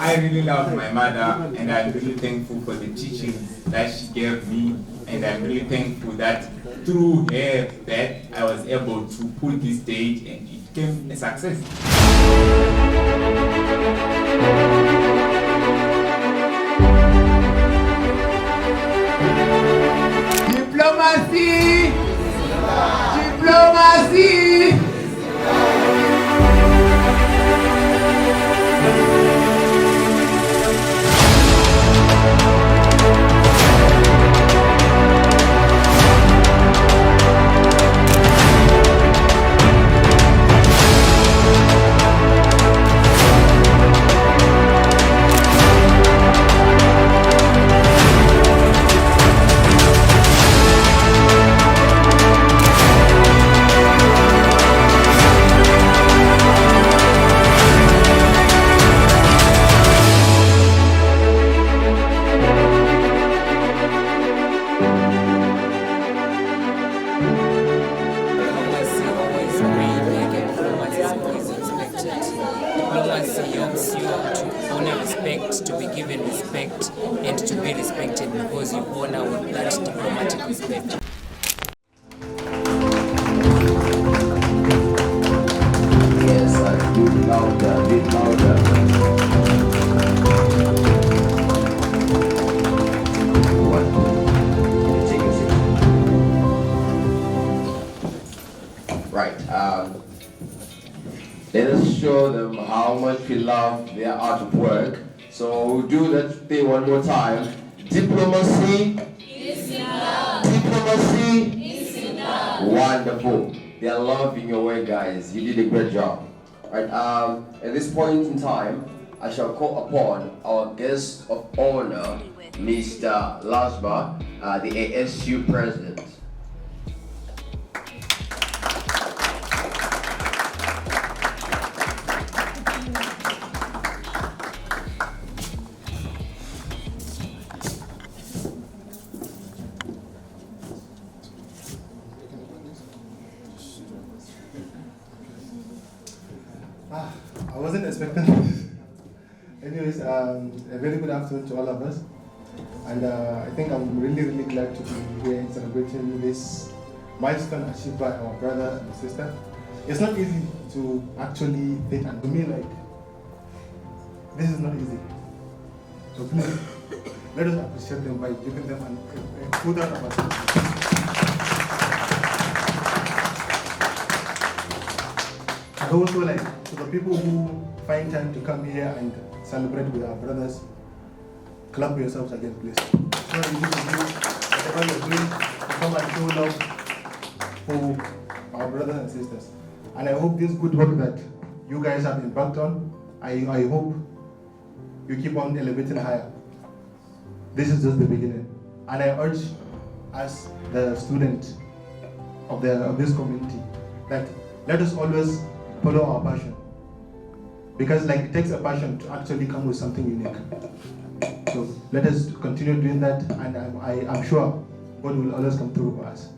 I really love my mother, and I'm really thankful for the teachings that she gave me, and I'm really thankful that through her that I was able to put this stage and it became a success. Diplomacy! Diplomacy! To be given respect and to be respected because you honor with that diplomatic respect. Yes, a bit louder, a bit louder. What? Take a seat. Right. Let us show them how much we love their art of work. So we'll do that thing one more time. Diplomacy is enough. Diplomacy is enough. Wonderful. They are loving your work, guys. You did a great job. Right. At this point in time, I shall call upon our guest of honor, Mr. Lasba, the ASU president. I wasn't expecting this. Anyways, a very good afternoon to all of us. And I think I'm really glad to be here celebrating this milestone achieved by our brother and sister. It's not easy to actually fit, and to me, like, this is not easy. So please, let us appreciate them by giving them a good round of applause. And also, like, to the people who find time to come here and celebrate with our brothers, clap for yourselves again, please. So you need to do whatever you're doing to come and show love for our brothers and sisters. And I hope this good work that you guys have embarked on, I hope you keep on elevating higher. This is just the beginning. And I urge, as the student of this community, that let us always follow our passion, because like it takes a passion to actually come with something unique. So let us continue doing that, and I'm sure God will always come through for us.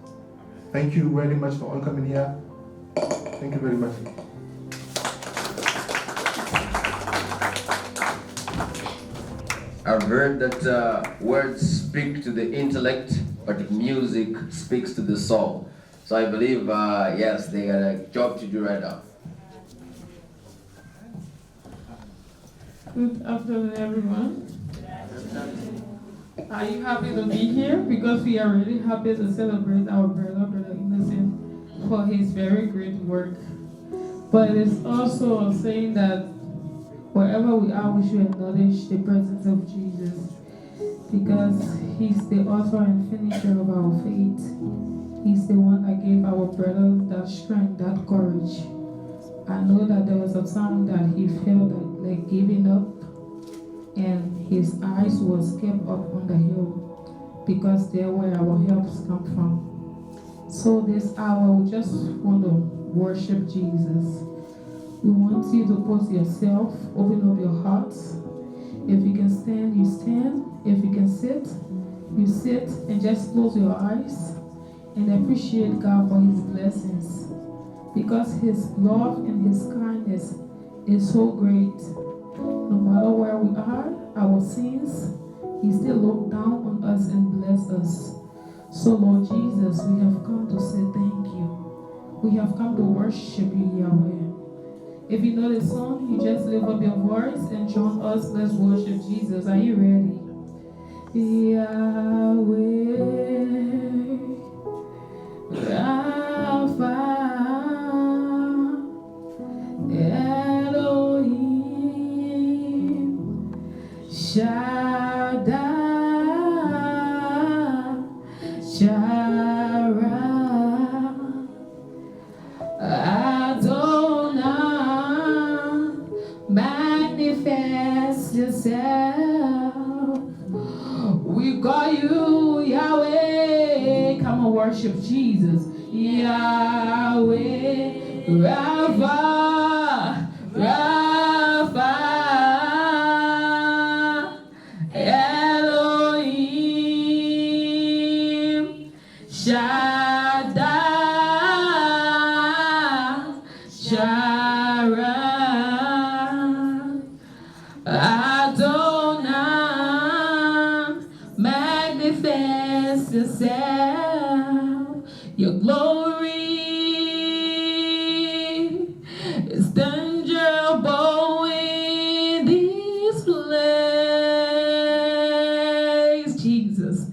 Thank you very much for all coming here. Thank you very much. I've heard that words speak to the intellect, but music speaks to the soul. So I believe, yes, they got a job to do right now. Good afternoon, everyone. Are you happy to be here? Because we are really happy to celebrate our brother Innocent, for his very great work. But it's also saying that wherever we are, we should acknowledge the presence of Jesus, because he's the author and finisher of our faith. He's the one that gave our brother that strength, that courage. I know that there was a time that he felt like giving up, and his eyes was kept up on the hill, because there where our helps come from. So this hour, we just want to worship Jesus. We want you to put yourself, open up your hearts. If you can stand, you stand. If you can sit, you sit, and just close your eyes and appreciate God for his blessings, because his love and his kindness is so great. No matter where we are, our sins, He still look down on us and bless us. So Lord Jesus, we have come to say thank you. We have come to worship you, Yahweh. If you know the song, you just lift up your voice and join us. Let's worship Jesus. Are you ready? Yahweh, Rapha, Elohim, Shaddai, Jireh, Adonai, manifest yourself. We call you Yahweh. Come on, worship Jesus. Yahweh, Rapha, Rapha, Elohim, Shaddai, Jireh, Adonai, manifest yourself. Your glory is tangible in this place, Jesus.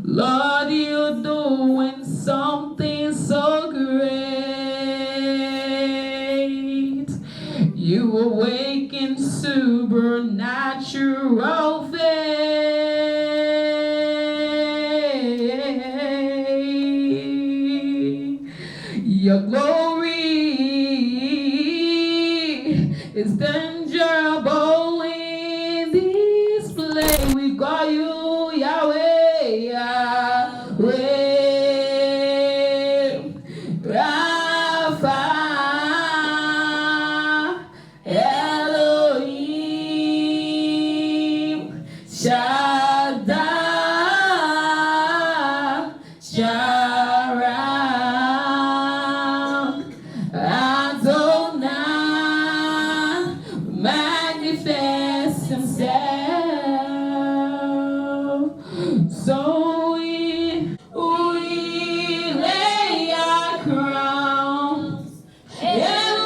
Lord, you're doing something so great. You awaken supernatural faith. Your glory is tangible in this place. We call you Yahweh, Yahweh, Rapha, Elohim, Shaddai, Jireh, Adonai, manifest himself. So we lay our crowns and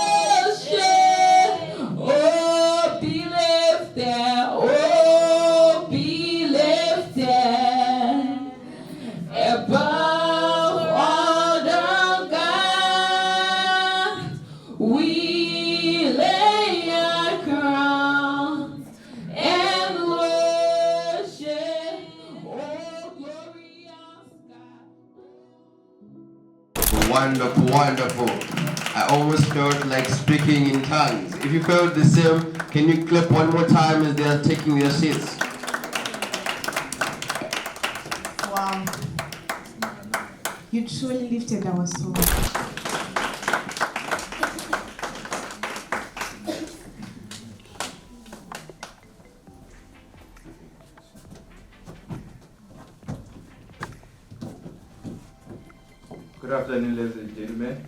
worship. Oh, be lifted, oh, be lifted above all the gods. We lay our crowns and worship. Oh, glorious God. Wonderful, wonderful. I almost felt like speaking in tongues. If you felt the same, can you clap one more time as they are taking their seats? Wow. You truly lifted our soul. Good afternoon, ladies and gentlemen.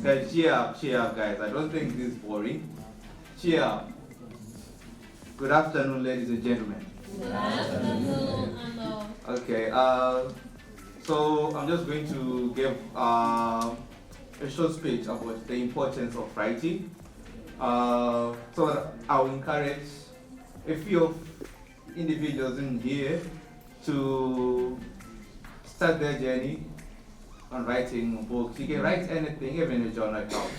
Guys, cheer up, guys. I don't think this is boring. Cheer up. Good afternoon, ladies and gentlemen. Good afternoon. Okay, so I'm just going to give a short speech about the importance of writing. So that I'll encourage a few individuals in here to start their journey on writing books. You can write anything, even a journal account.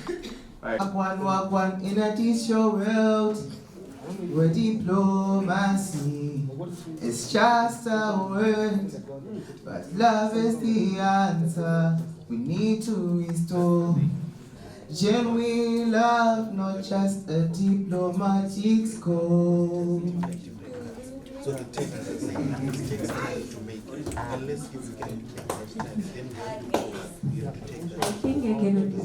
Right? Walk one in a t-shirt world where diplomacy is just a word, but love is the answer we need to restore. Genuine love, not just a diplomatic score. So the text takes time to make it. Unless you can understand, then you have to take that. I think you're gonna be.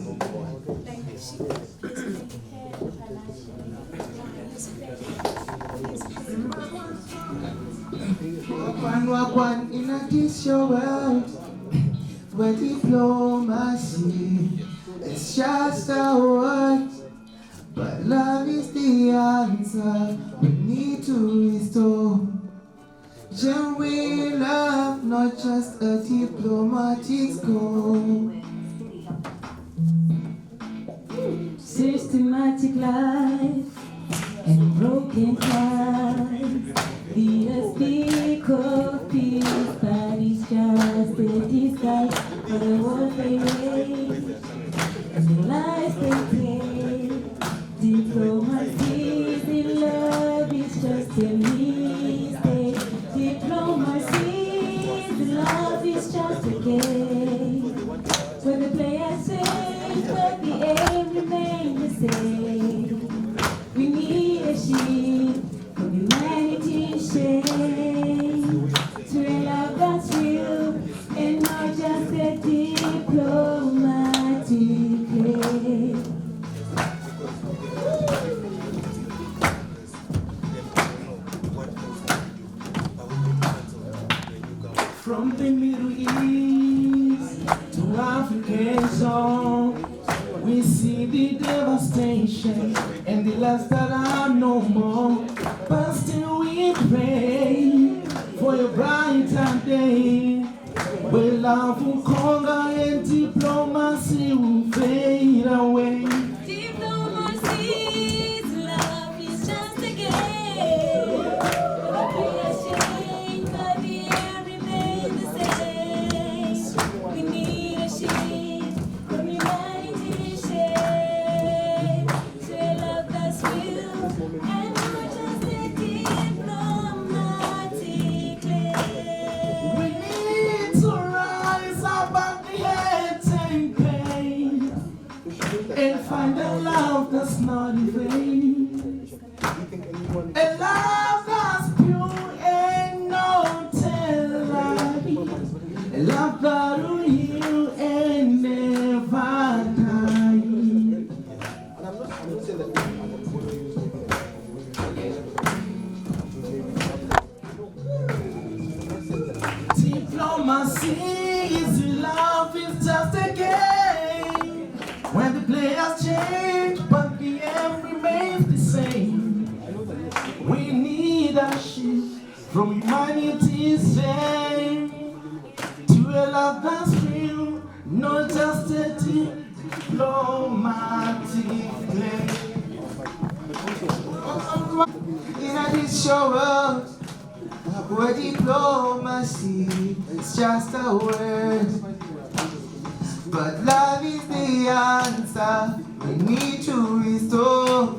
Walk one in a t-shirt world where diplomacy is just a word, but love is the answer. We need to restore genuine love, not just a diplomatic score. Systematic life and broken ties lead us speak of peace, but it's just a disguise for the world they made and the lies they take. Diplomacy in love is just a mistake. Diplomacy in love is just a game where the players change but the aim remains the same. We need a shift from humanity's shame to a love that's real and not just a diplomatic play. From the Middle East to African songs, we see the devastation and the lives that are no more. But still we pray for a brighter day, where love will conquer and diplomacy will fade away. Diplomacy's love is just a game. We are changed, but the air remains the same. We need a shift from humanity's shame to a love that's real and not just a diplomatic claim. We need to rise above the hate and pain and find a love that's not in vain. A love that's pure and no therapy. A love that will heal and never die. Diplomacy is love, is just a game when the players change but the aim remains the same. We need a shift from humanity's shame to a love that's real, not just a diplomatic claim. In this show world, where diplomacy is just a word, but love is the answer. We need to restore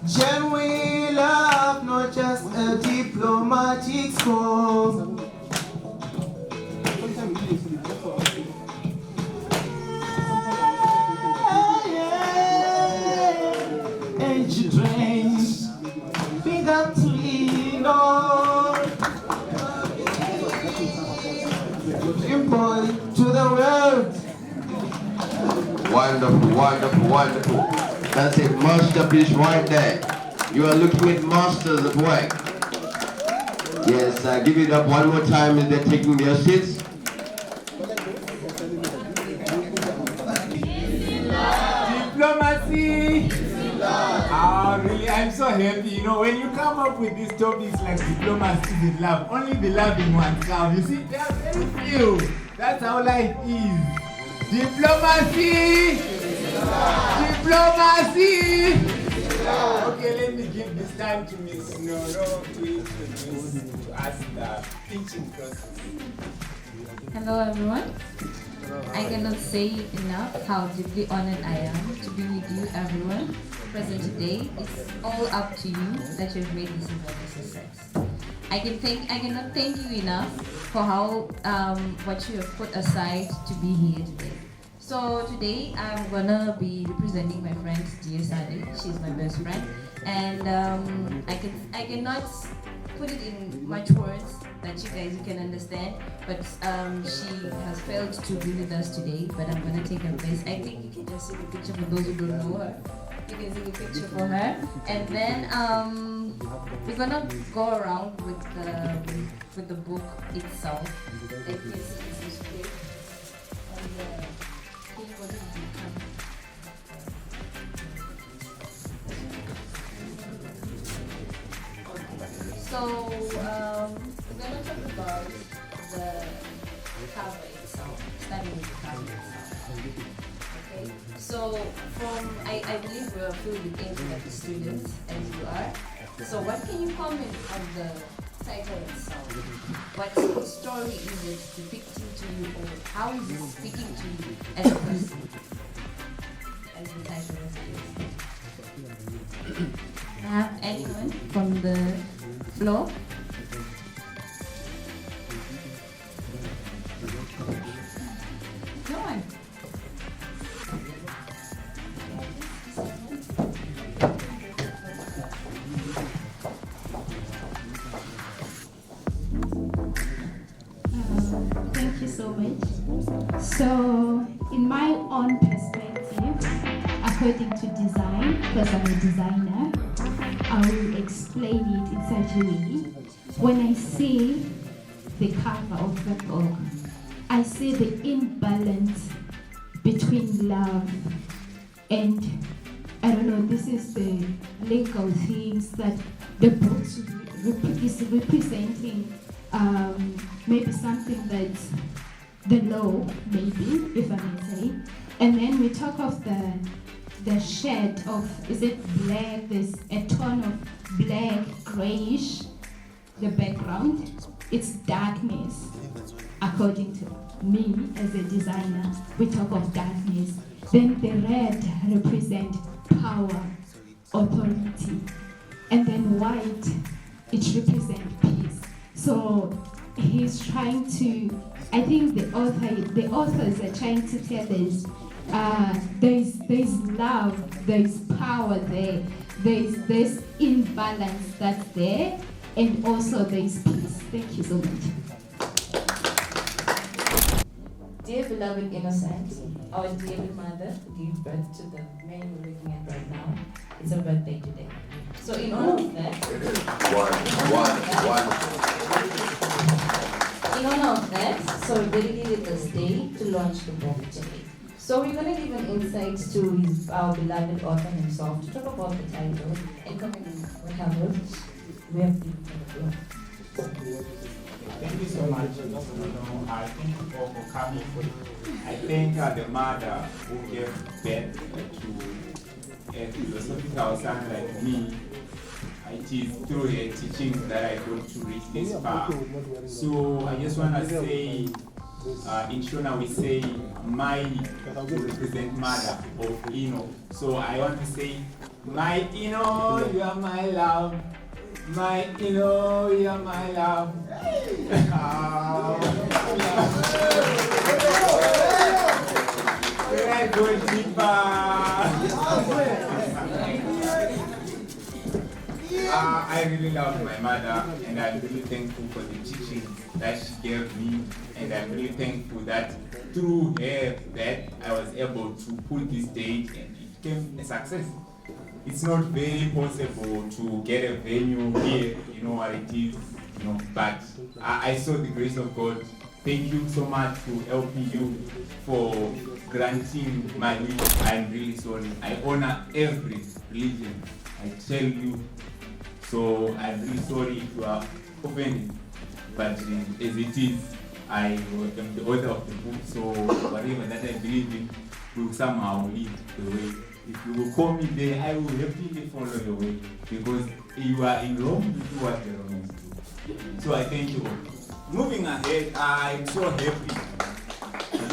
genuine love, not just a diplomatic score. And you dreams, big up to lean on. Dream boy to the world. Wonderful, wonderful, wonderful. That's a masterpiece right there. You are looking at masters at work. Yes, give it up one more time as they're taking their seats. Diplomacy. Ah, really, I'm so happy. You know, when you come up with these topics like diplomacy with love, only the loving ones come. You see, there are very few. That's how life is. Diplomacy. Diplomacy. Okay, let me give this time to Miss Noro to introduce to us the teaching process. Hello everyone. I cannot say enough how deeply honored I am to be with you everyone present today. It's all up to you that you've made this event a success. I cannot thank you enough for how what you have put aside to be here today. So today I'm gonna be representing my friend Dia Sade. She's my best friend, and I cannot put it in much words that you guys can understand, but she has failed to be with us today, but I'm gonna take her place. I think you can just see the picture for those who don't know her. You can see the picture for her, and then we're gonna go around with the book itself. Like this is the script, and what is the So we're gonna talk about the cover itself, starting with the cover itself. Okay. So I believe we're filled with engineering students as you are. So what can you comment on the title itself? What story is it depicting to you, or how is it speaking to you as a person? As the title is. Anyone from the floor? No one. Thank you so much. So, in my own perspective, according to design, because I'm a designer, I will explain it in such a way. When I see the cover of the book, I see the imbalance between love and, I don't know, this is the legal things that the book is representing. Maybe something that's the law, maybe, if I may say. And then we talk of the shade of, is it black? There's a tone of black, grayish, the background. It's darkness, according to me as a designer. We talk of darkness. Then the red represents power, authority. And then white, it represents peace. So he's trying to, I think the authors are trying to tell us there's love, there's power there, there's this imbalance that's there, and also there's peace. Thank you so much. Dear beloved innocent, our dear mother who gave birth to the man we're looking at right now, it's her birthday today. So in honor of that, in honor of that, so we dedicated this day to launch the book today. So we're going to give an insight to our beloved author himself to talk about the title, Inconvenient. We have people for the floor. Thank you so much. I thank you for coming. I thank the mother who gave birth to a philosophical son like me. It is through her teachings that I got to reach this far. So I just want to say, in Shona we say, my to represent mother of Ino. So I want to say, my Ino, you are my love. My Ino, you are my love. When I go deeper. I really love my mother, and I'm really thankful for the teaching that she gave me, and I'm really thankful that through her that I was able to put this stage and it became a success. It's not very possible to get a venue here, you know what it is, you know, but I saw the grace of God. Thank you so much for helping you, for granting my wish. I'm really sorry. I honor every religion, I tell you. So I'm really sorry if you are offended, but as it is, I am the author of the book, so whatever that I believe in will somehow lead the way. If you will call me there, I will happily follow your way, because you are in Rome, you do what the Romans do. So I thank you all. Moving ahead, I'm so happy,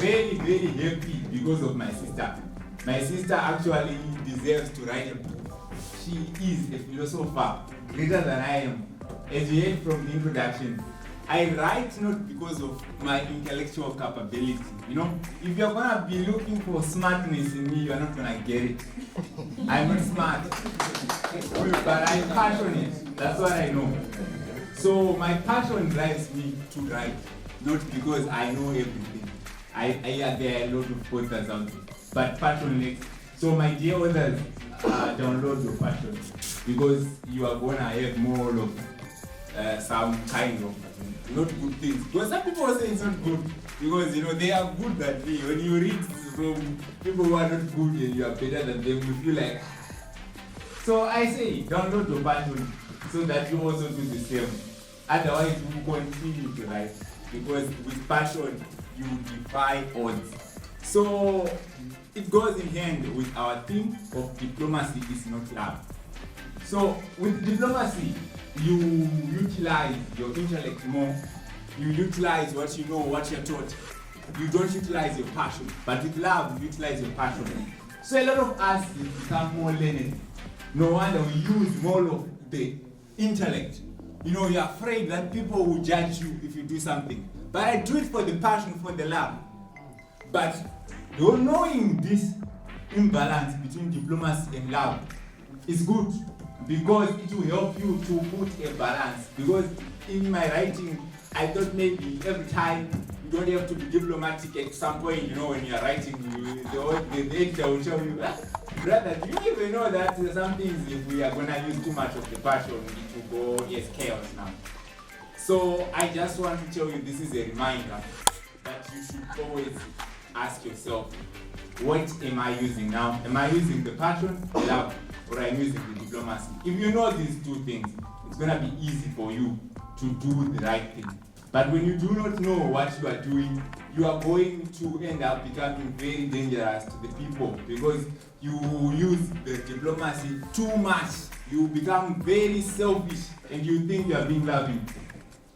very, very happy because of my sister. My sister actually deserves to write a book. She is a philosopher, greater than I am. As you heard from the introduction, I write not because of my intellectual capability. You know, if you're gonna be looking for smartness in me, you're not gonna get it. I'm not smart, but I'm passionate. That's what I know. So my passion drives me to write, not because I know everything. There are a lot of authors out there, but passionate. So my dear authors, download your passion, because you are gonna have more of some kind of not good things. Because some people say it's not good, because you know they are good that day. When you read from people who are not good and you are better than them, you feel like. So I say, download your passion. so that you also do the same. Otherwise, you will continue to write, because with passion, you defy odds. So it goes in hand with our theme of diplomacy is not love. So with diplomacy, you utilize your intellect more, you utilize what you know, what you're taught. You don't utilize your passion, but with love, you utilize your passion. So a lot of us become more learned. No wonder we use more of the intellect. You know, you're afraid that people will judge you if you do something. But I do it for the passion, for the love. But knowing this imbalance between diplomacy and love is good, because it will help you to put a balance. Because in my writing, I thought maybe every time you don't have to be diplomatic. At some point, you know, when you're writing, the editor will tell you, brother, do you even know that some things, if we are going to use too much of the passion, it will go as chaos now. So I just want to tell you, this is a reminder that you should always ask yourself, what am I using now? Am I using the passion, the love, or am I using the diplomacy? If you know these two things, it's going to be easy for you to do the right thing. But when you do not know what you are doing, you are going to end up becoming very dangerous to the people, because you use the diplomacy too much. You become very selfish and you think you are being loving.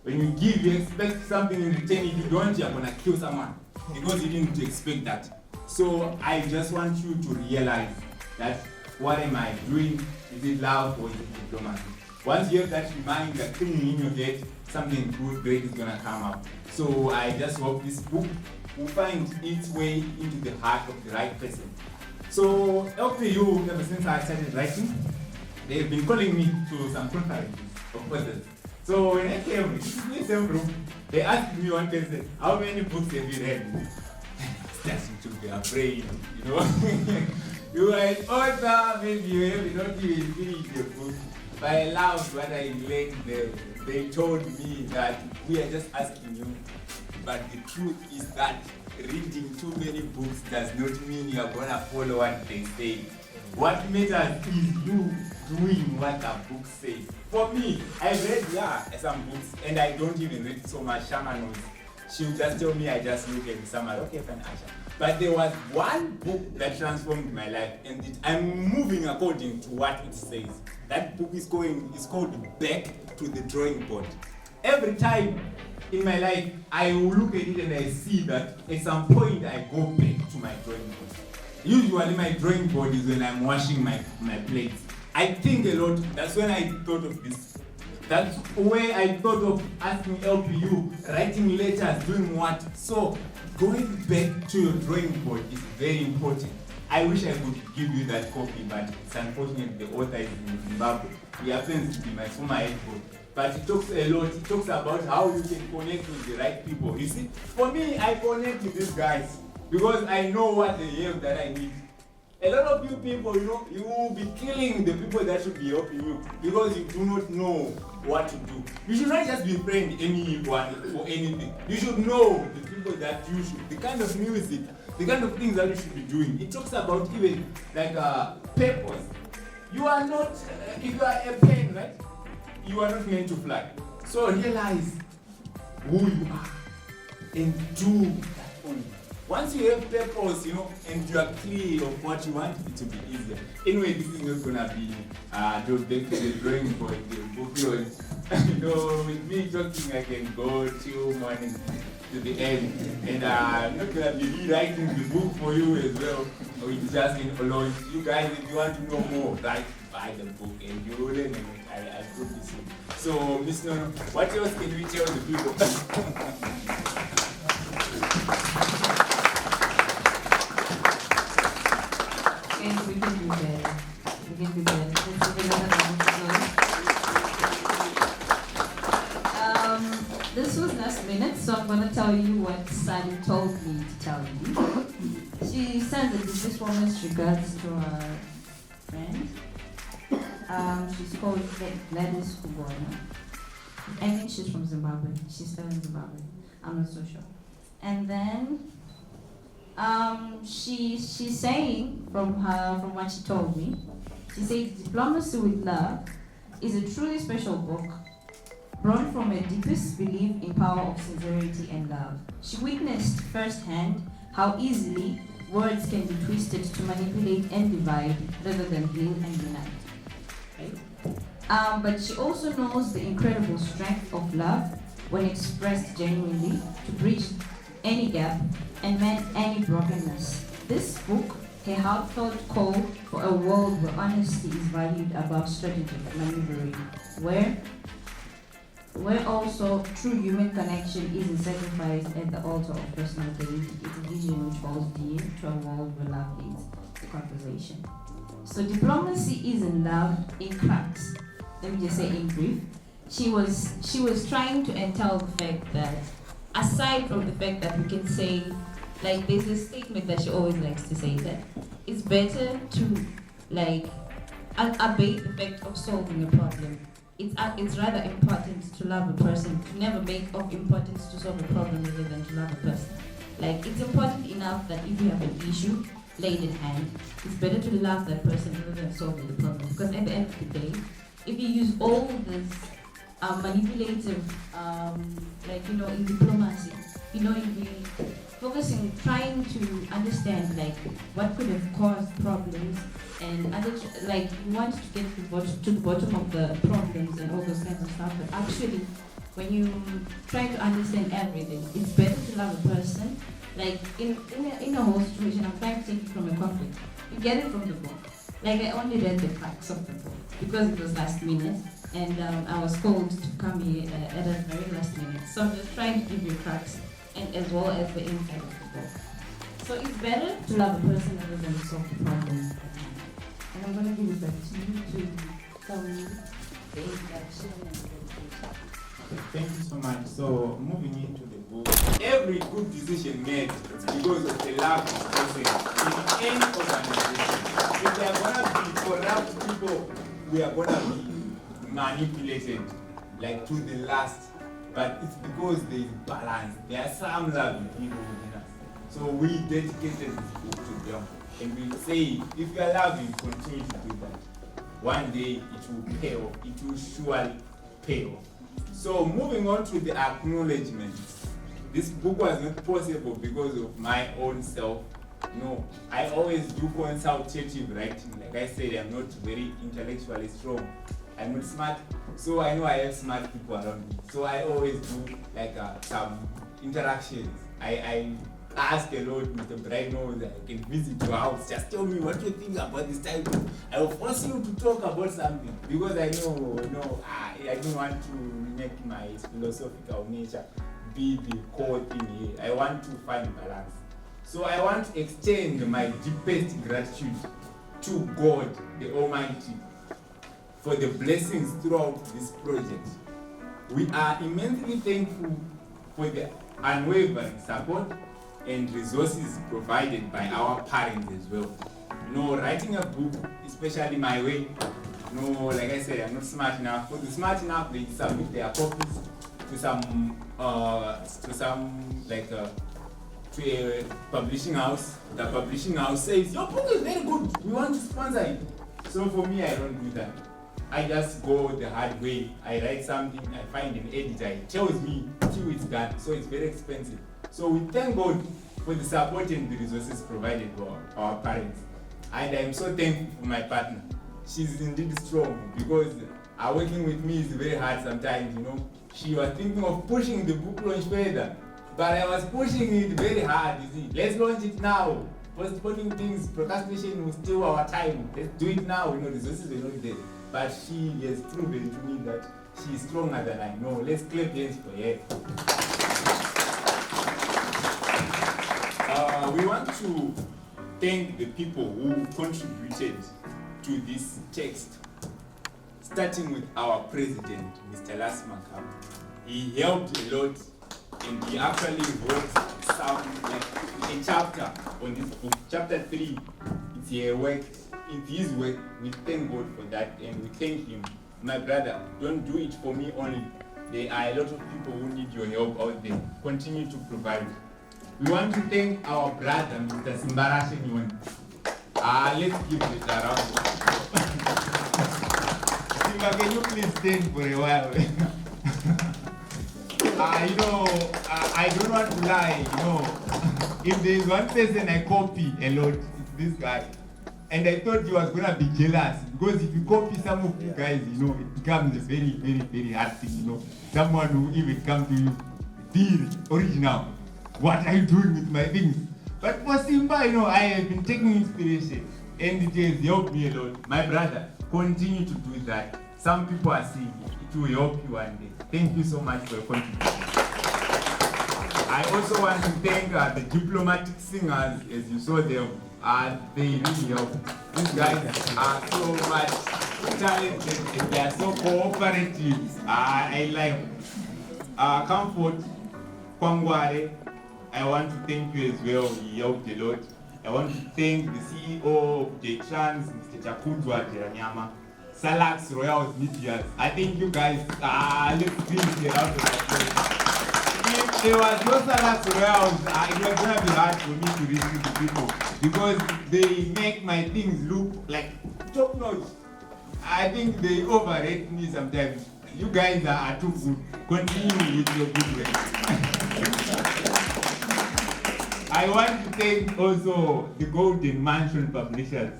When you give, you expect something in return. If you don't, you are going to kill someone because you didn't expect that. So I just want you to realize that what am I doing? Is it love or is it diplomacy? Once you have that reminder cleaning in your head, something good, great is going to come up. So I just hope this book will find its way into the heart of the right person. So LPU, ever since I started writing, they've been calling me to some conferences of others. So when I came in the same room, they asked me one person, how many books have you read? Starting to be afraid, you know. You are an author, maybe you have not even finished the book. But I loved what I learned there. They told me that we are just asking you, but the truth is that reading too many books does not mean you are going to follow what they say. What matters is you doing what the book says. For me, I read some books, and I don't even read so much. Shama knows. She'll just tell me, I just look at the summary, okay, fine, Asha. But there was one book that transformed my life, and I'm moving according to what it says. That book is called Back to the Drawing Board. Every time in my life, I will look at it and I see that at some point I go back to my drawing board. Usually my drawing board is when I'm washing my plates. I think a lot. That's when I thought of this. That's where I thought of asking LPU, writing letters, doing what. So going back to your drawing board is very important. I wish I could give you that copy, but it's unfortunate the author is in Zimbabwe. He happens to be my former head coach. But it talks a lot. It talks about how you can connect with the right people. You see, for me, I connect with these guys because I know what they have that I need. A lot of you people, you will be killing the people that should be helping you because you do not know what to do. You should not just be friend anyone for anything. You should know the people that you should, the kind of music, the kind of things that you should be doing. It talks about even like purpose. You are not, if you are a plane, right? You are not meant to fly. So realize who you are and do that only. Once you have purpose, and you are clear of what you want, it will be easier. Anyway, this is not gonna be back to the drawing board, the book. With me talking, I can go till morning to the end, and I'm not gonna be rewriting the book for you as well. It's just in alone. You guys, if you want to know more, buy the book, and you will learn it. I promise you. So, Miss Nono, what else can we tell the people? We can do better. We can do better. Let's give another round. This was last minute, so I'm going to tell you what Sally told me to tell you. She sent the deepest warmest regards to her friend. She's called Gladys Kubona. I think she's from Zimbabwe. She's still in Zimbabwe. I'm not so sure. And then she's saying from what she told me, she said diplomacy with love is a truly special book, born from a deepest belief in power of sincerity and love. She witnessed firsthand how easily words can be twisted to manipulate and divide rather than heal and unite. Right? But she also knows the incredible strength of love when expressed genuinely to bridge any gap and mend any brokenness. This book, her heartfelt call for a world where honesty is valued above strategic maneuvering, where also true human connection isn't sacrificed at the altar of personal gain. It's a vision which falls dear to a world where love leads the conversation. So diplomacy isn't love in cracks. Let me just say in brief. She was trying to entail the fact that, aside from the fact that we can say, like there's a statement that she always likes to say, that it's better to like abate the fact of solving a problem. It's rather important to love a person, to never make of importance to solve a problem rather than to love a person. Like it's important enough that if you have an issue laid in hand, it's better to love that person rather than solving the problem. Because at the end of the day, if you use all this manipulative, in diplomacy, in the focusing, trying to understand like what could have caused problems, and you want to get to the bottom of the problems and all those kinds of stuff. But actually, when you try to understand everything, it's better to love a person. Like in a whole situation, I'm trying to take it from a conflict. You get it from the book. Like I only read the facts of the book because it was last minute, and I was called to come here at a very last minute. So I'm just trying to give you facts and as well as the inside of the book. So it's better to love a person rather than solve the problem. And I'm going to give it back to you to tell me the introduction and the dedication. Thank you so much. So moving into the book, every good decision made is because of the love expression in any organization. If there are gonna be corrupt people, we are gonna be manipulated like to the last. But it's because there is balance. There are some loving people within us. So we dedicated this book to them. And we say, if you are loving, continue to do that. One day it will pay off. It will surely pay off. So moving on to the acknowledgements. This book was not possible because of my own self. No, I always do consultative writing. Like I said, I'm not very intellectually strong. I'm not smart, so I know I have smart people around me. So I always do like some interactions. I ask a lot, Mr. Bright knows that I can visit your house. Just tell me what you think about this title. I will force you to talk about something because I know I don't want to make my philosophical nature be the core thing here. I want to find balance. So I want to extend my deepest gratitude to God, the Almighty, for the blessings throughout this project. We are immensely thankful for the unwavering support and resources provided by our parents as well. Writing a book, especially my way, like I said, I'm not smart enough. For the smart enough, they submit their copies to a publishing house. The publishing house says, your book is very good, we want to sponsor it. So for me, I don't do that. I just go the hard way. I write something, I find an editor, it tells me till it's done, so it's very expensive. So we thank God for the support and the resources provided by our parents. And I'm so thankful for my partner. She's indeed strong because working with me is very hard sometimes, She was thinking of pushing the book launch further, but I was pushing it very hard, you see. Let's launch it now. Postponing things, procrastination will steal our time. Let's do it now, resources are not there. But she has proven to me that she is stronger than I know. Let's clap hands for her. We want to thank the people who contributed to this text, starting with our president, Mr. Lasmakam. He helped a lot, and he actually wrote a chapter on this book. Chapter 3, it's a work. It's his work. We thank God for that, and we thank him. My brother, don't do it for me only. There are a lot of people who need your help out there. Continue to provide. We want to thank our brother, Mr. Simbara Shenyon. Let's give it a round. Simba, can you please stand for a while? I don't want to lie, If there is one person I copy a lot, it's this guy. And I thought he was going to be jealous, because if you copy some of you guys, it becomes a very, very, very hard thing, Someone who even come to you, dear, original, what are you doing with my things? But for Simba, I have been taking inspiration, and it has helped me a lot. My brother, continue to do that. Some people are saying it will help you one day. Thank you so much for your contribution. I also want to thank the diplomatic singers, as you saw them. They really help. These guys are so much talented and they are so cooperative. I like Comfort Kwangware. I want to thank you as well. He helped a lot. I want to thank the CEO of the Trans, Mr. Chakudwa Jeranyama. Salax Royals Medias. I think you guys let's bring it out of that place. If there was no Salax Royals, it was going to be hard for me to reach to people, because they make my things look like top notch. I think they overrate me sometimes. You guys are too good. Continue with your good work. I want to thank also the Golden Mansion publishers.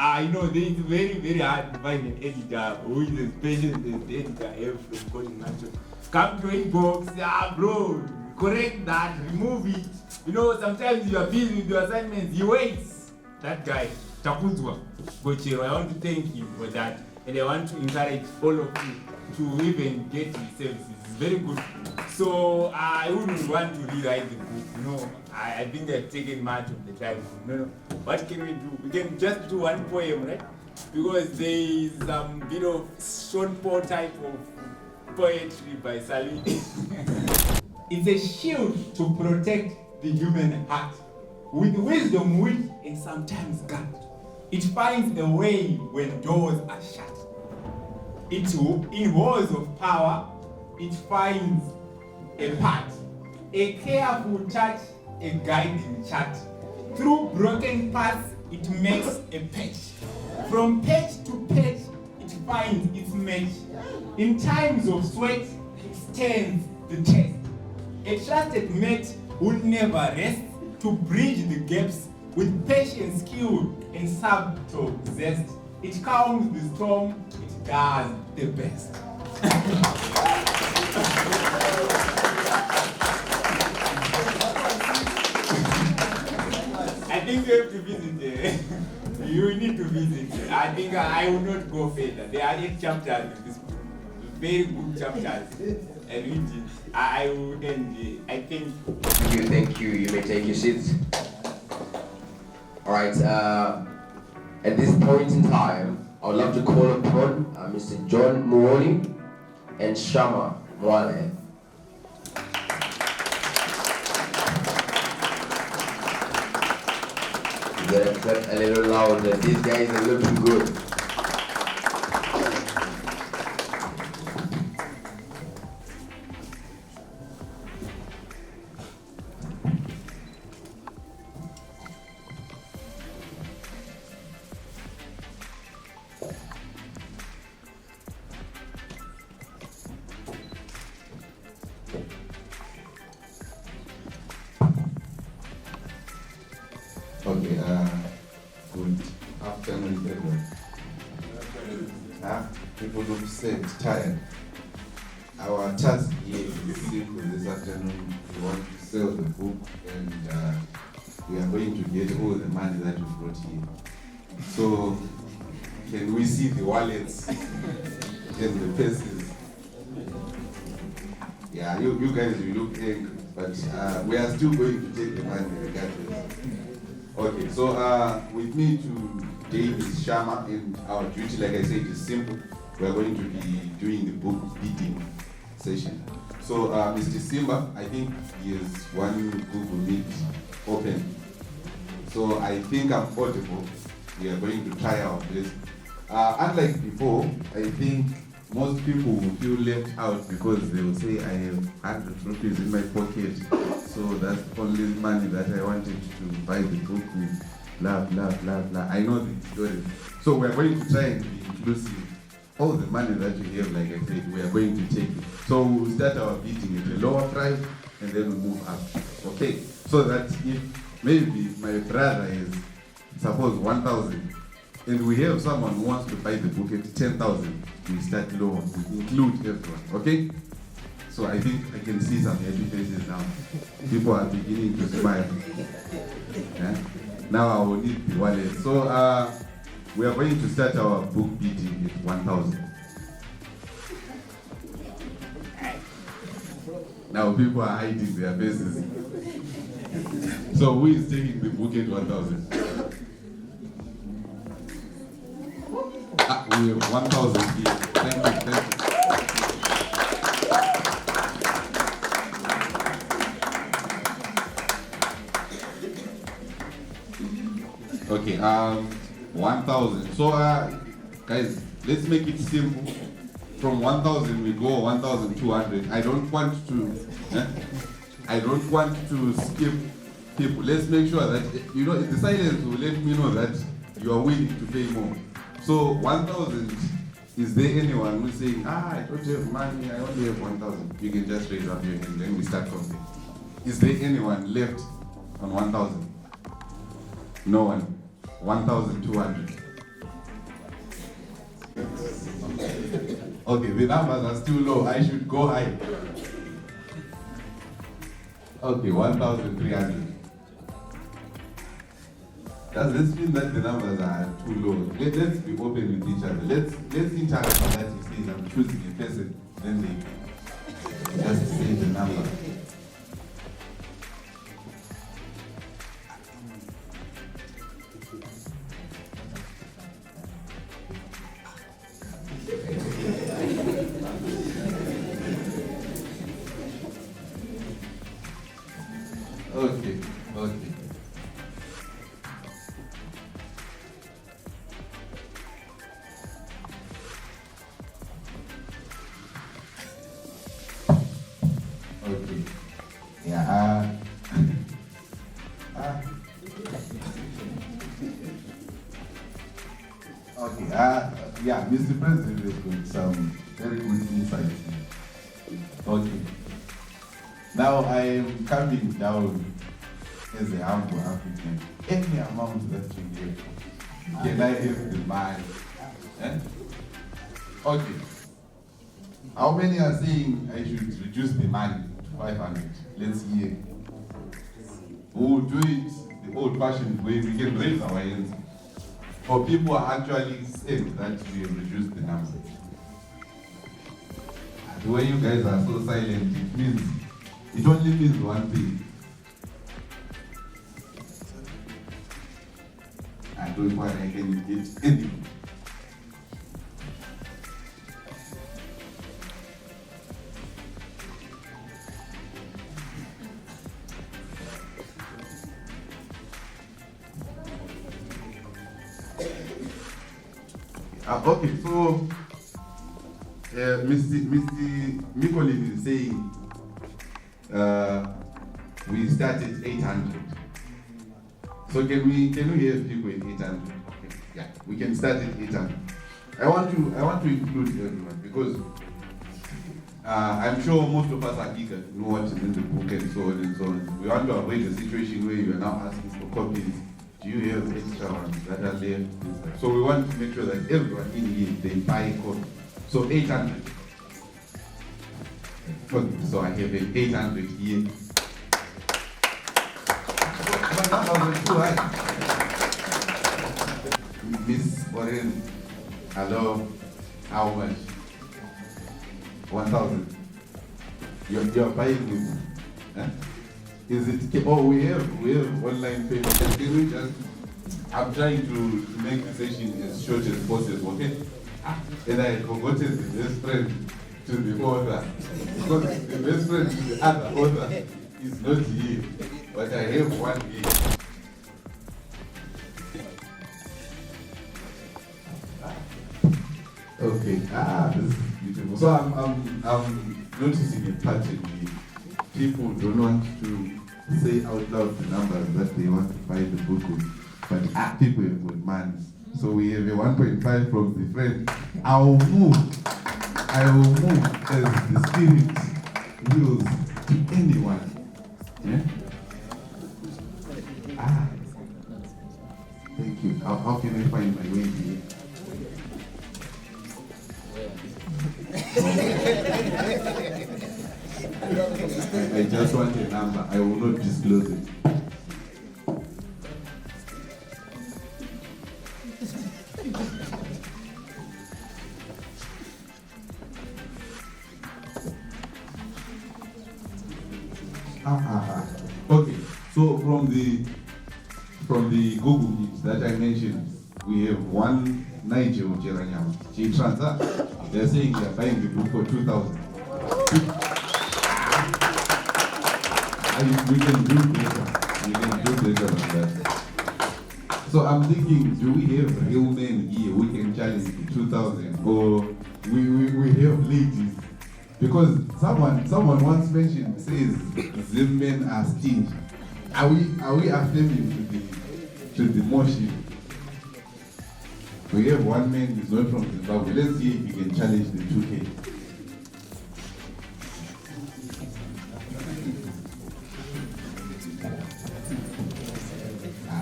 It's very, very hard to find an editor who is as patient as the editor here from Golden Mansion. Come to inbox, bro, correct that, remove it. Sometimes you are busy with your assignments, he waits. That guy, Takuzwa Bochero, I want to thank him for that. And I want to encourage all of you to even get his services. It's very good. So I wouldn't want to rewrite the book. I think I've taken much of the time. What can we do? We can just do one poem, right? Because there is some bit of Sean Paul type of poetry by Sally. It's a shield to protect the human heart. With wisdom, wit, and sometimes gut. It finds a way when doors are shut. In walls of power, it finds a path. A careful touch, a guiding chat. Through broken paths, it makes a patch. From patch to patch, it finds its match. In times of sweat, it stands the test. A trusted mate will never rest to bridge the gaps with patience, skill, and subtle zest. It calms the storm, it does the best. I think you have to visit. You need to visit. I think I will not go further. There are 8 chapters in this book. Very good chapters. And read it. I will end it. I think. Thank you. You may take your seats. Alright, at this point in time, I would love to call upon Mr. John Muoni and Shama Mwale. You gotta clap a little louder. These guys are looking good. Okay, good afternoon, everyone. People look sad, tired. Our task here is simple this afternoon. We want to sell the book and we are going to get all the money that we brought here. So, can we see the wallets and the purses? Yeah, you guys will look angry, but we are still going to take the money regardless. Okay, so with me today is Shama, and our duty, like I said, is simple. We are going to be doing the book bidding session. So Mr. Simba, I think he has one Google Meet open. So I think I'm audible. We are going to try our best. Unlike before, I think most people will feel left out because they will say I have 100 rupees in my pocket, so that's only money that I wanted to buy the book with. Blah, blah, blah, blah. I know the story. So we're going to try and be inclusive all the money that you have, like I said, we are going to take it. So we'll start our bidding at a lower price and then we'll move up. Okay? So that if maybe my brother is, suppose 1,000, and we have someone who wants to buy the book at 10,000, we start lower, we include everyone. Okay? So I think I can see some happy faces now. People are beginning to smile. Yeah? Now I will need the wallet. So we are going to start our book bidding at 1,000. Now people are hiding their faces. So who is taking the book at 1,000? We have 1,000 here. Thank you, thank you. Okay, 1,000. So, guys, let's make it simple. From 1,000 we go 1,200. I don't want to skip people. Let's make sure that, you know, the silence will let me know that you are willing to pay more. So 1,000, is there anyone who's saying, I don't have money, I only have 1,000? You can just raise up your hand, then we start from there. Is there anyone left on 1,000? No one. 1,200. Okay, the numbers are still low. I should go high. Okay, 1,300. Does this mean that the numbers are too low? Let's be open with each other. Let's interact with that. He says I'm choosing a person, then they just say the number. Okay, okay. Okay. Yeah. Okay. Yeah, Mr. President has got some very good insights. Okay. Now I am coming down as a humble African. Any amount that you give, can I have the money? Eh? Okay. How many are saying I should reduce the money to 500? Let's hear. We will do it the old-fashioned way. We can raise our hands. For people are actually saying that we have reduced the number. The way you guys are so silent, it only means one thing. I don't want I can get anything. Okay, so Mr. Mikolin is saying we started 800. So can we have people at 800? Okay. Yeah, we can start at 800. I want to include everyone because I'm sure most of us are eager to know what is in the book and so on and so on. We want to avoid a situation where you are now asking for copies. Do you have extra ones that are left? So we want to make sure that everyone in here, they buy a copy. So 800. Okay, so I have an 800 here. My numbers are too high. Miss Oren, hello, how much? 1,000. You're buying with, huh? Is it? Oh, we have online payment. Can we just? I'm trying to make the session as short as possible. Okay. And I forgotten the best friend to the author because the best friend to the other author is not here, but I have one here. Okay. This is beautiful. So I'm noticing a pattern here. People don't want to say out loud the numbers that they want to buy the book with, but people have got money. So we have a 1.5 from the friend. I will move as the spirit wills to anyone. Yeah? Thank you. How can I find my way here? I just want a number. I will not disclose it. Okay, so from the Google Meet that I mentioned, we have one Nigel Jeranyama. They're saying they're buying the book for 2,000. We can do better. We can do better than that. So I'm thinking, do we have real men here we can challenge the 2,000, or we have ladies? Because someone once mentioned, says Zim men are stingy. Are we affirming to the motion? We have one man who's not from Zimbabwe. Let's see if he can challenge the 2K.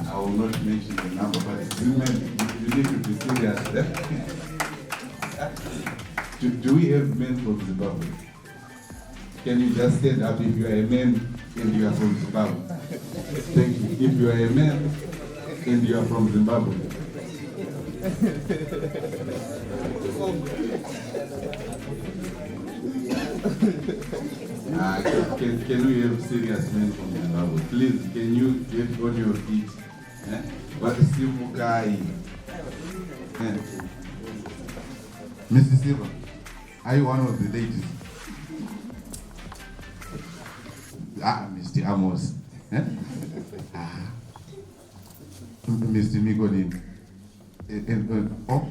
I will not mention the number, but Zim men, you need to be serious. Do we have men from Zimbabwe? Can you just stand up if you are a man and you are from Zimbabwe? Thank you. If you are a man and you are from Zimbabwe. Can we have serious men from Zimbabwe? Please, can you get on your feet? What is Simukai? Mrs. Silva, are you one of the ladies? Mr. Amos. Mr. Migodin. Oh.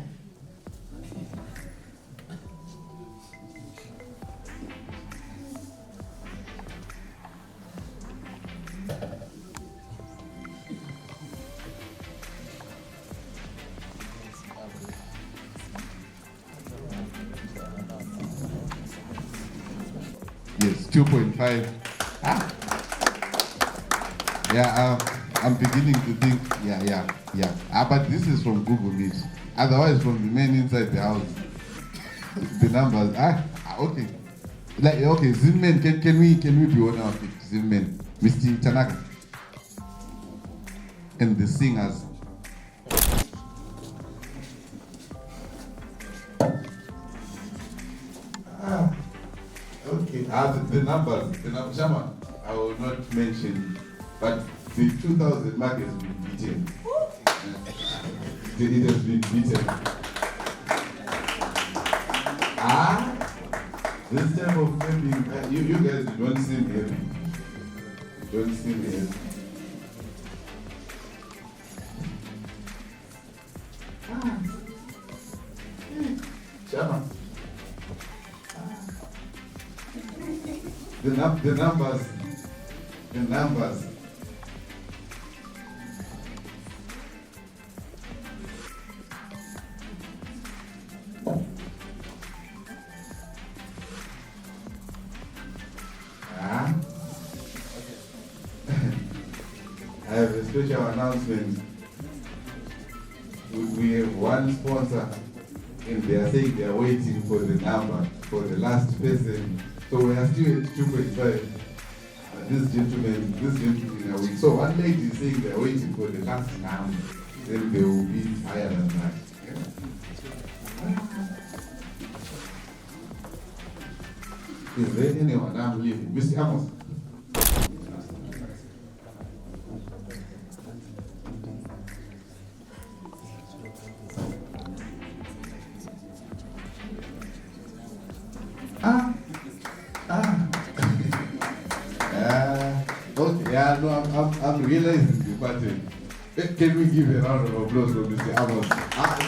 Yes, 2.5. Yeah, I'm beginning to think, yeah. But this is from Google Meet. Otherwise, from the men inside the house, the numbers. Okay. Okay, Zimmen, can we be on our feet? Zimmen, Mr. Tanaka, and the singers. Okay, the numbers, Shaman, I will not mention, but the 2,000 mark has been beaten. It has been beaten. This type of clapping, you guys don't seem happy. Don't seem happy. Shaman. The numbers. I have a special announcement. We have one sponsor, and they are saying they are waiting for the number for the last person. So we are still at 2.5. This gentleman are waiting. So one lady is saying they are waiting for the last number. Then they will be higher than that. Is there anyone? I'm leaving. Mr. Amos. Okay, yeah, no, I'm realizing the pattern. Can we give a round of applause for Mr. Amos?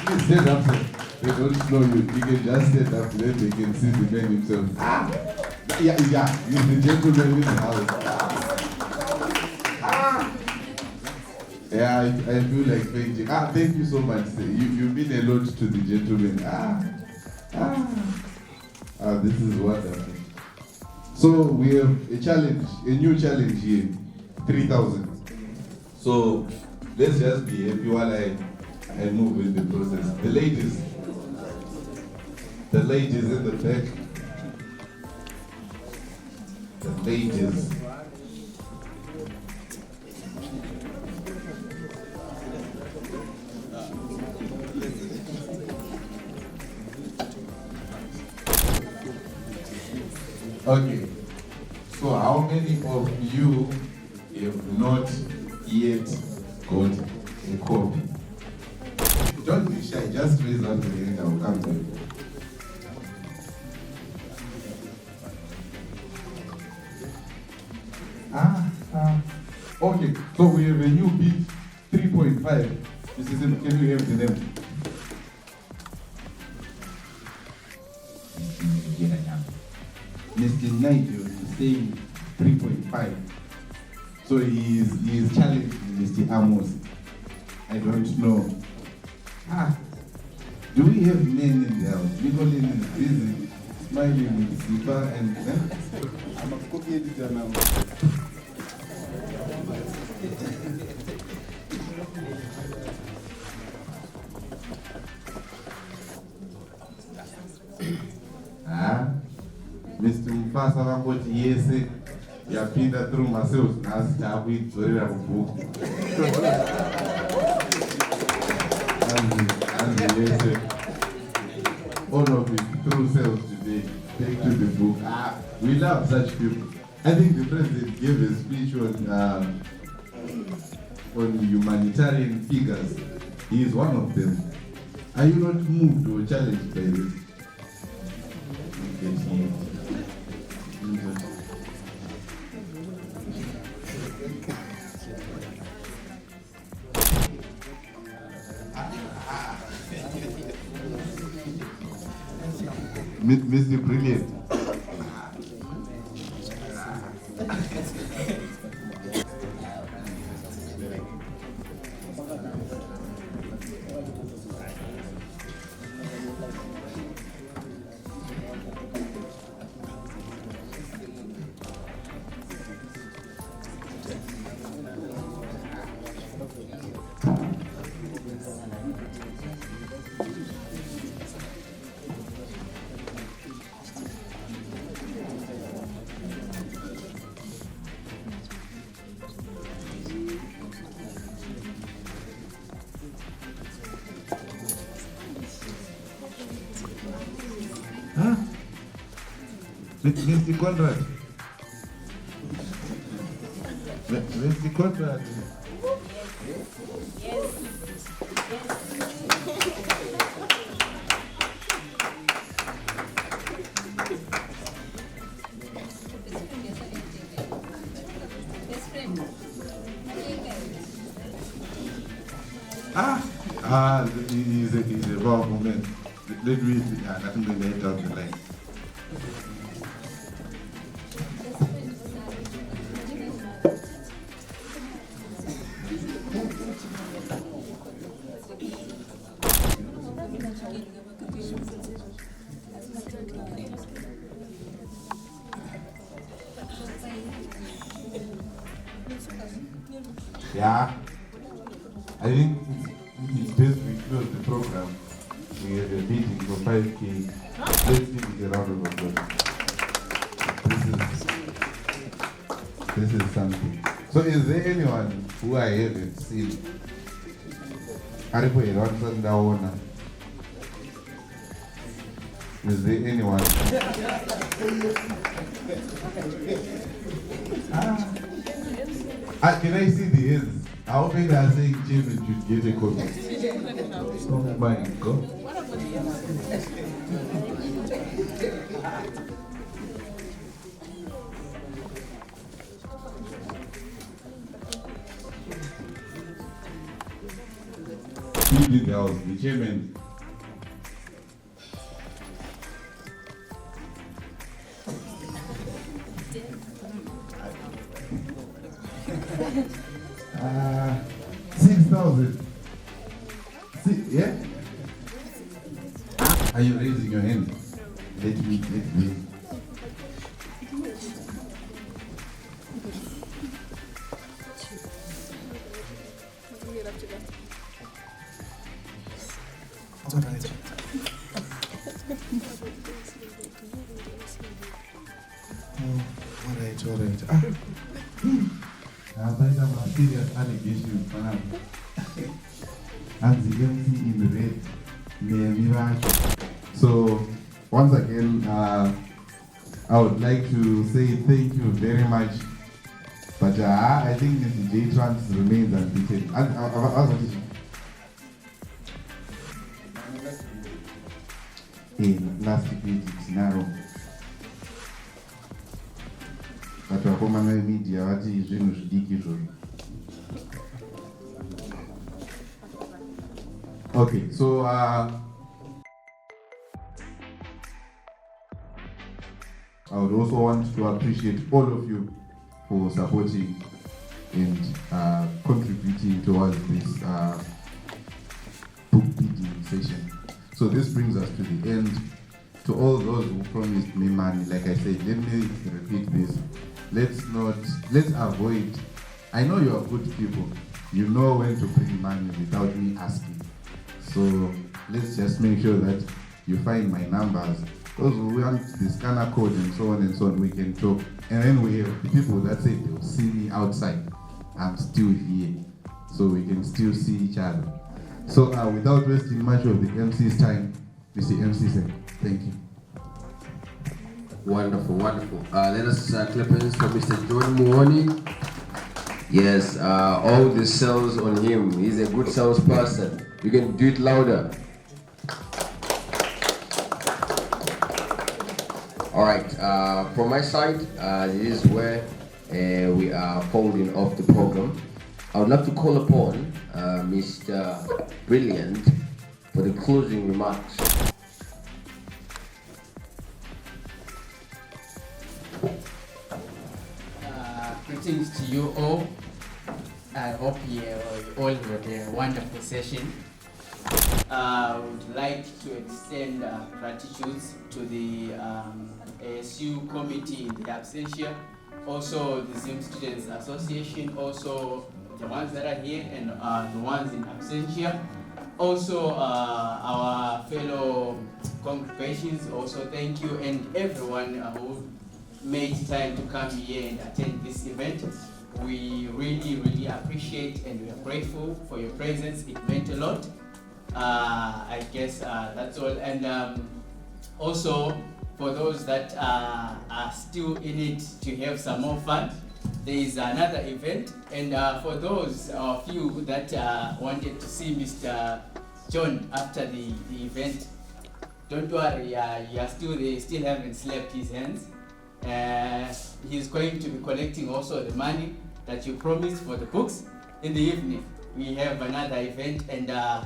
Please stand up, sir. They don't know you. You can just stand up, then they can see the man himself. Yeah, he's the gentleman in the house. Yeah, I feel like fainting. Thank you so much. You've been a lot to the gentlemen. This is wonderful. So we have a challenge, a new challenge here, 3,000. So let's just be happy while I move in the process. The ladies in the back. The ladies. Okay, so how many of you have not yet got a copy? Don't be shy, just raise up the hand, I will come to you. Okay, so we have a new beat, 3.5. Can you have the name? Mr. Nigel is saying 3.5. So he is challenging Mr. Amos. I don't know. Do we have men in the house? Nicolin is busy smiling with Sipa and I'm a cookie editor now. Mr. Mufasa vakoti yese yapinda through myself nhasi takuidzorera kubhuku hanzi yese all of it through sales today take to the book. We love such people. I think the president gave a speech on humanitarian figures. He is one of them. Are you not moved or challenged by this? Mr. Brilliant. Mr. Conrad. Mr. Conrad. Yes. He's a powerful man. Let me, I think we may out the line. Yeah, I think it's best we close the program. We have a meeting for 5K. Let's give it a round of applause. This is something. So is there anyone who I haven't seen? Is there anyone? Can I see the hands? How many are saying Chairman should get a copy? Oh my God. Who did the house? The Chairman. 1,000. See, yeah? Are you raising your hand? Let me. All right. These are my serious allegations, man. And the MC in the red, so once again, I would like to say thank you very much. But I think Mr. J Trans remains undefeated. Last week it's narrow. But wakomana media vati zvinhu zvidiki izvozvo. Okay, so I would also want to appreciate all of you for supporting and contributing towards this book reading session. So this brings us to the end. To all those who promised me money, like I said, let me repeat this. Let's avoid. I know you are good people. You know when to bring money without me asking. So let's just make sure that you find my numbers. Those who want the scanner code and so on, we can talk. And then we have the people that say they'll see me outside. I'm still here. So we can still see each other. So without wasting much of the MC's time, Mr. MC said, thank you. Wonderful. Let us clap hands for Mr. John Muoni. Yes, all the sales on him. He's a good salesperson. You can do it louder. All right, from my side, this is where we are folding off the program. I would like to call upon Mr. Brilliant for the closing remarks. Greetings to you all. I hope you all had a wonderful session. I would like to extend gratitude to the ASU committee in the absentia, also the Zim Students Association, also the ones that are here and the ones in absentia. Also our fellow congregations, also thank you, and everyone who made time to come here and attend this event. We really appreciate and we are grateful for your presence. It meant a lot. I guess that's all. And also for those that are still in it to have some more fun, there is another event. And for those of you that wanted to see Mr. John after the event, don't worry, you are still there, still haven't slept his hands. He's going to be collecting also the money that you promised for the books. In the evening, we have another event, and the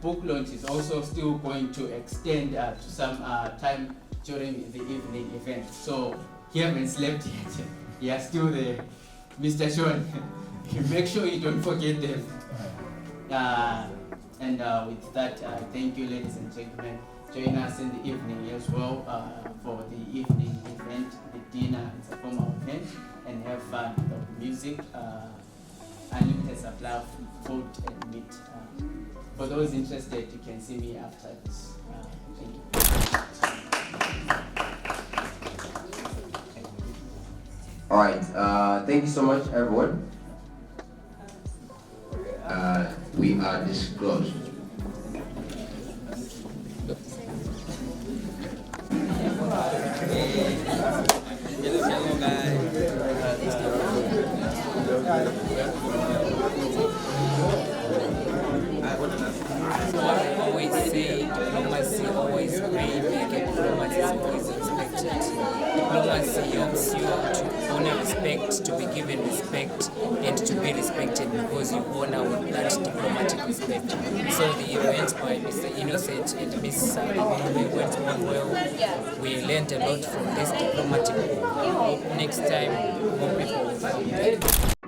book launch is also still going to extend to some time during the evening event. So he haven't slept yet. He are still there. Mr. Sean, make sure you don't forget them. And with that, thank you, ladies and gentlemen. Join us in the evening as well for the evening event. The dinner is a formal event, and have fun with music, unlimited supply of food and meat. For those interested, you can see me after this. Thank you. All right, thank you so much, everyone. We are disclosed. I always say diplomacy always pay back, and diplomacy is always expected. Diplomacy helps you to honor respect, to be given respect, and to be respected because you honor with that diplomatic respect. So the event by Mr. Innocent and Miss Salome went on well. We learned a lot from this diplomatic book. Next time, more people will come.